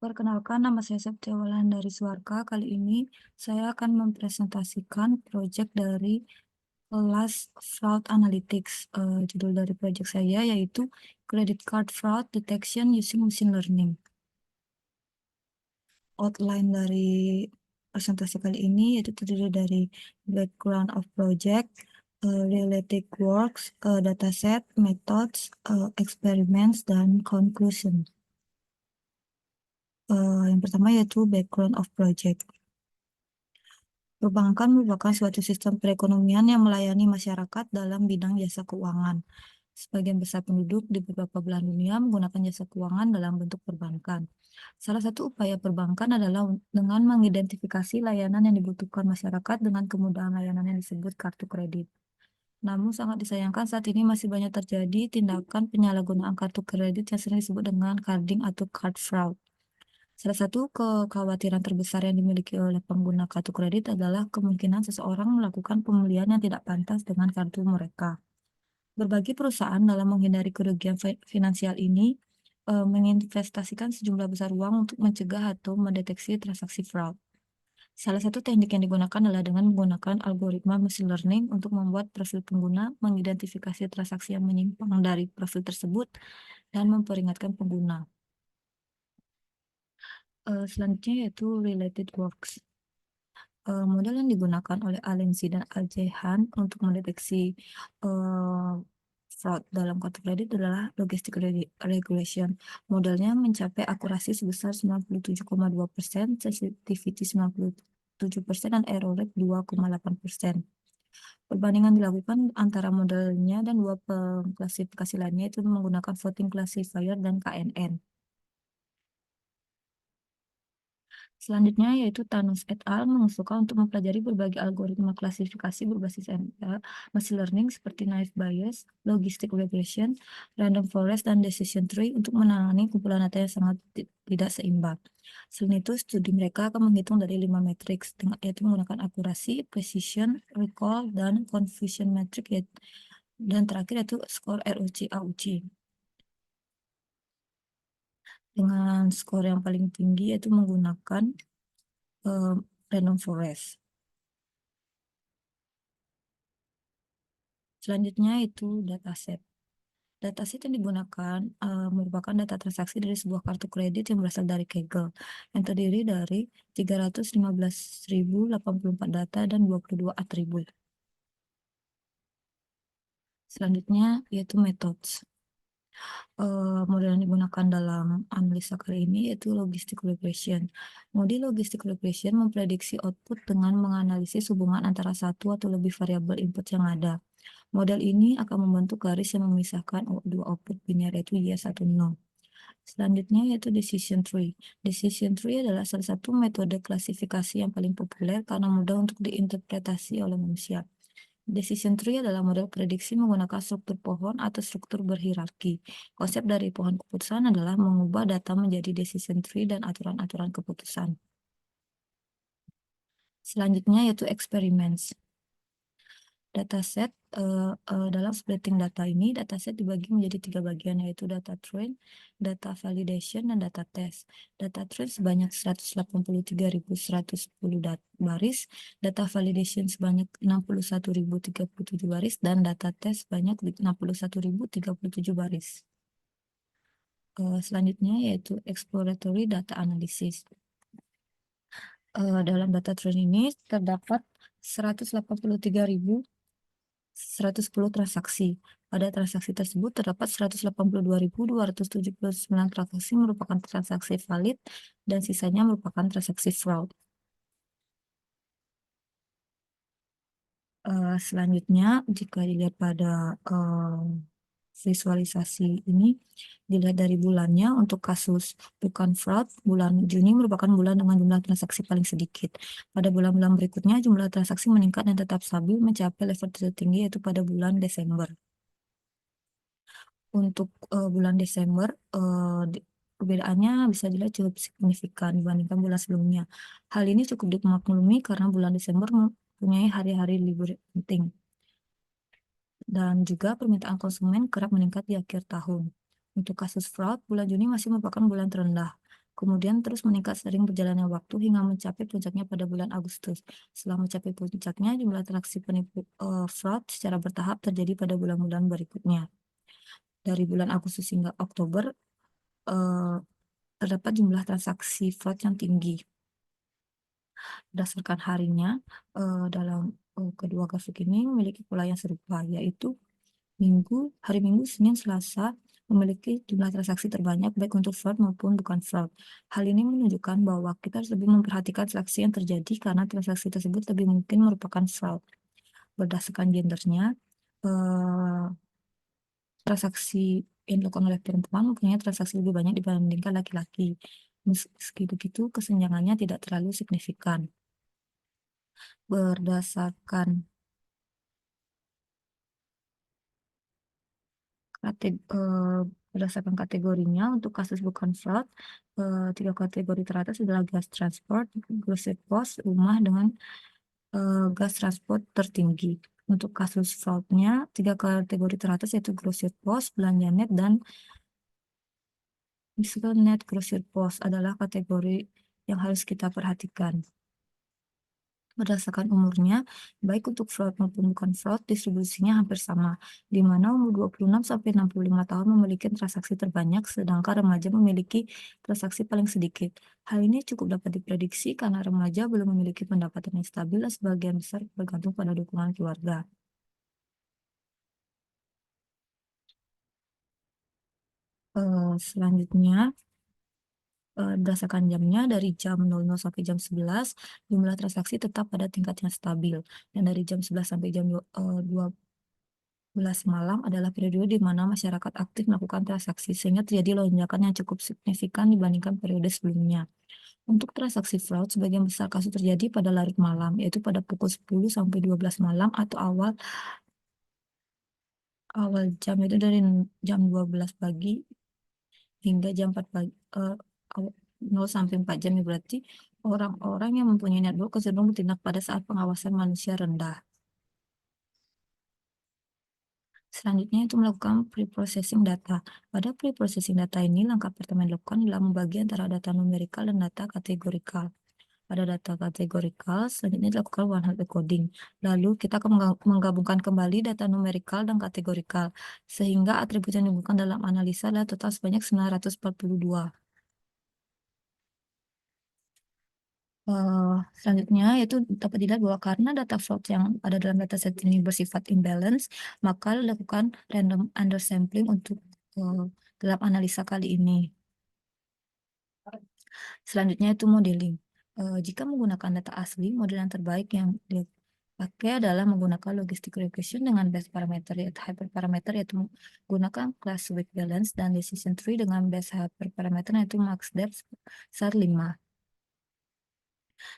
Perkenalkan, nama saya Septia dari Suarka. Kali ini saya akan mempresentasikan proyek dari kelas Fraud Analytics. Judul dari proyek saya yaitu Credit Card Fraud Detection Using Machine Learning. Outline dari presentasi kali ini yaitu terdiri dari background of project, related works, dataset, methods, experiments, dan conclusion. Yang pertama yaitu background of project. Perbankan merupakan suatu sistem perekonomian yang melayani masyarakat dalam bidang jasa keuangan. Sebagian besar penduduk di beberapa belahan dunia menggunakan jasa keuangan dalam bentuk perbankan. Salah satu upaya perbankan adalah dengan mengidentifikasi layanan yang dibutuhkan masyarakat dengan kemudahan layanan yang disebut kartu kredit. Namun sangat disayangkan saat ini masih banyak terjadi tindakan penyalahgunaan kartu kredit yang sering disebut dengan carding atau card fraud. Salah satu kekhawatiran terbesar yang dimiliki oleh pengguna kartu kredit adalah kemungkinan seseorang melakukan pembelian yang tidak pantas dengan kartu mereka. Berbagai perusahaan dalam menghindari kerugian finansial ini menginvestasikan sejumlah besar uang untuk mencegah atau mendeteksi transaksi fraud. Salah satu teknik yang digunakan adalah dengan menggunakan algoritma machine learning untuk membuat profil pengguna, mengidentifikasi transaksi yang menyimpang dari profil tersebut, dan memperingatkan pengguna. Selanjutnya yaitu related works. Model yang digunakan oleh Alensi dan Aljehan untuk mendeteksi fraud dalam kartu kredit adalah logistic regression. Modelnya mencapai akurasi sebesar 97,2%, sensitivity 97%, dan error rate 2,8%. Perbandingan dilakukan antara modelnya dan dua klasifikasi lainnya, itu menggunakan voting classifier dan KNN. Selanjutnya yaitu Thanos et al. Mengusulkan untuk mempelajari berbagai algoritma klasifikasi berbasis machine learning seperti naive Bayes, logistic regression, random forest, dan decision tree untuk menangani kumpulan data yang sangat tidak seimbang. Selain itu, studi mereka akan menghitung dari 5 matriks, yaitu menggunakan akurasi, precision, recall, dan confusion metric, dan terakhir yaitu skor ROC-AUC. Dengan skor yang paling tinggi yaitu menggunakan random forest. Selanjutnya itu dataset. Dataset yang digunakan merupakan data transaksi dari sebuah kartu kredit yang berasal dari Kaggle, yang terdiri dari 315.084 data dan 22 atribut. Selanjutnya yaitu methods. Model yang digunakan dalam analisa kali ini yaitu logistic regression. Model logistic regression memprediksi output dengan menganalisis hubungan antara satu atau lebih variabel input yang ada. Model ini akan membentuk garis yang memisahkan dua output biner, yaitu yes atau no. Selanjutnya yaitu decision tree. Decision tree adalah salah satu metode klasifikasi yang paling populer karena mudah untuk diinterpretasi oleh manusia. Decision tree adalah model prediksi menggunakan struktur pohon atau struktur berhierarki. Konsep dari pohon keputusan adalah mengubah data menjadi decision tree dan aturan-aturan keputusan. Selanjutnya yaitu experiments. Dataset dalam splitting data ini, dataset dibagi menjadi 3 bagian, yaitu data train, data validation, dan data test. Data train sebanyak 183.110 baris, data validation sebanyak 61.037 baris, dan data test sebanyak 61.037 baris. Selanjutnya yaitu exploratory data analysis. Dalam data train ini terdapat 183.110 transaksi. Pada transaksi tersebut terdapat 182.279 transaksi merupakan transaksi valid dan sisanya merupakan transaksi fraud. Selanjutnya, jika dilihat pada visualisasi ini, dilihat dari bulannya, untuk kasus bukan fraud, bulan Juni merupakan bulan dengan jumlah transaksi paling sedikit. Pada bulan-bulan berikutnya, jumlah transaksi meningkat dan tetap stabil mencapai level tertinggi, yaitu pada bulan Desember. Untuk bulan Desember, perbedaannya bisa dilihat cukup signifikan dibandingkan bulan sebelumnya. Hal ini cukup dimaklumi karena bulan Desember mempunyai hari-hari libur penting. Dan juga permintaan konsumen kerap meningkat di akhir tahun. Untuk kasus fraud, bulan Juni masih merupakan bulan terendah. kemudian terus meningkat sering berjalannya waktu hingga mencapai puncaknya pada bulan Agustus. Setelah mencapai puncaknya, jumlah transaksi penipu fraud secara bertahap terjadi pada bulan-bulan berikutnya. Dari bulan Agustus hingga Oktober, eee, terdapat jumlah transaksi fraud yang tinggi. Berdasarkan harinya, dalam, kedua grafik ini memiliki pola yang serupa, yaitu hari Minggu, Senin, Selasa memiliki jumlah transaksi terbanyak baik untuk fraud maupun bukan fraud. Hal ini menunjukkan bahwa kita harus lebih memperhatikan transaksi yang terjadi karena transaksi tersebut lebih mungkin merupakan fraud. Berdasarkan gendernya, eee, transaksi yang dilakukan oleh perempuan mempunyai transaksi lebih banyak dibandingkan laki-laki. Meski begitu, kesenjangannya tidak terlalu signifikan. Berdasarkan berdasarkan kategorinya untuk kasus bukan fraud, 3 kategori teratas adalah gas transport, grosir pos, rumah dengan, gas transport tertinggi. Untuk kasus fraud-nya, 3 kategori teratas yaitu grosir pos, belanja net, dan diskon net. Grosir pos adalah kategori yang harus kita perhatikan. Berdasarkan umurnya, baik untuk fraud maupun bukan fraud, distribusinya hampir sama, di mana umur 26 sampai 65 tahun memiliki transaksi terbanyak, sedangkan remaja memiliki transaksi paling sedikit. Hal ini cukup dapat diprediksi karena remaja belum memiliki pendapatan yang stabil dan sebagian besar bergantung pada dukungan keluarga. Selanjutnya, berdasarkan jamnya dari jam 00.00 sampai jam 11, jumlah transaksi tetap pada tingkat yang stabil, dan dari jam 11 sampai jam 12 malam adalah periode di mana masyarakat aktif melakukan transaksi, sehingga terjadi lonjakan yang cukup signifikan dibandingkan periode sebelumnya. Untuk transaksi fraud, sebagian besar kasus terjadi pada larut malam, yaitu pada pukul 10 sampai 12 malam atau awal awal jam, itu dari jam 12 pagi hingga jam 4 pagi, 0 sampai 4 jam, ya berarti orang-orang yang mempunyai network cenderung bertindak pada saat pengawasan manusia rendah. Selanjutnya itu melakukan pre-processing data. Pada pre-processing data ini, langkah pertama yang dilakukan adalah membagi antara data numerikal dan data kategorikal. Pada data kategorikal, selanjutnya dilakukan one hot encoding. Lalu kita akan menggabungkan kembali data numerikal dan kategorikal, sehingga atribut yang digunakan dalam analisa adalah total sebanyak 942. Selanjutnya yaitu dapat dilihat bahwa karena data fraud yang ada dalam dataset ini bersifat imbalance, maka lakukan random undersampling untuk dalam analisa kali ini. Selanjutnya itu modeling. Jika menggunakan data asli, model yang terbaik yang dipakai adalah menggunakan logistic regression dengan base parameter yaitu hyperparameter, yaitu menggunakan class weak balance, dan decision tree dengan base hyperparameter yaitu max depth sebesar 5.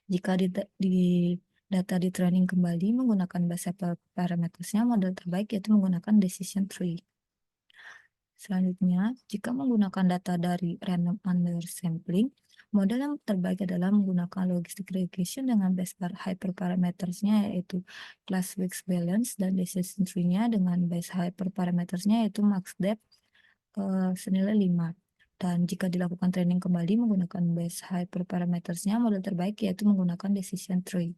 Jika data di training kembali menggunakan base parametersnya, model terbaik yaitu menggunakan decision tree. Selanjutnya, jika menggunakan data dari random undersampling, model yang terbaik adalah menggunakan logistic regression dengan base hyperparametersnya yaitu class weak balance, dan decision tree-nya dengan base hyperparametersnya yaitu max depth senilai 5. Dan jika dilakukan training kembali menggunakan base hyperparametersnya, model terbaik yaitu menggunakan decision tree.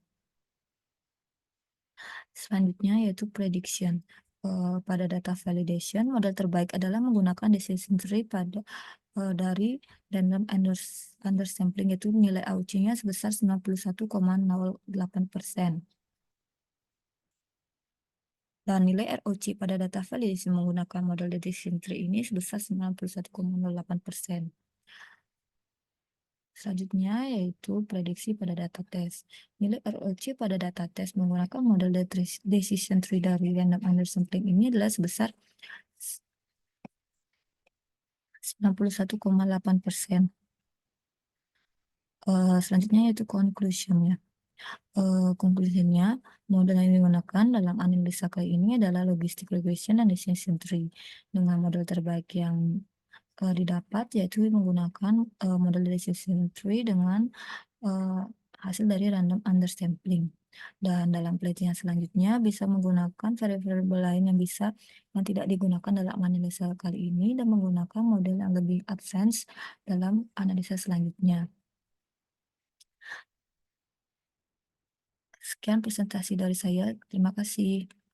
Selanjutnya yaitu prediction. Pada data validation, model terbaik adalah menggunakan decision tree dari random undersampling, yaitu nilai AUC-nya sebesar 91,08%. Dan nilai ROC pada data validation menggunakan model decision tree ini sebesar 91,08%. Selanjutnya yaitu prediksi pada data test. Nilai ROC pada data test menggunakan model decision tree dari random undersampling ini adalah sebesar 91,8%. Selanjutnya yaitu conclusion-nya. Konklusinya, model yang digunakan dalam analisa kali ini adalah logistic regression dan decision tree. Dengan model terbaik yang didapat yaitu menggunakan model decision tree dengan hasil dari random undersampling. Dan dalam pelatihan selanjutnya bisa menggunakan variabel lain yang tidak digunakan dalam analisa kali ini dan menggunakan model yang lebih advance dalam analisa selanjutnya. Sekian presentasi dari saya, terima kasih.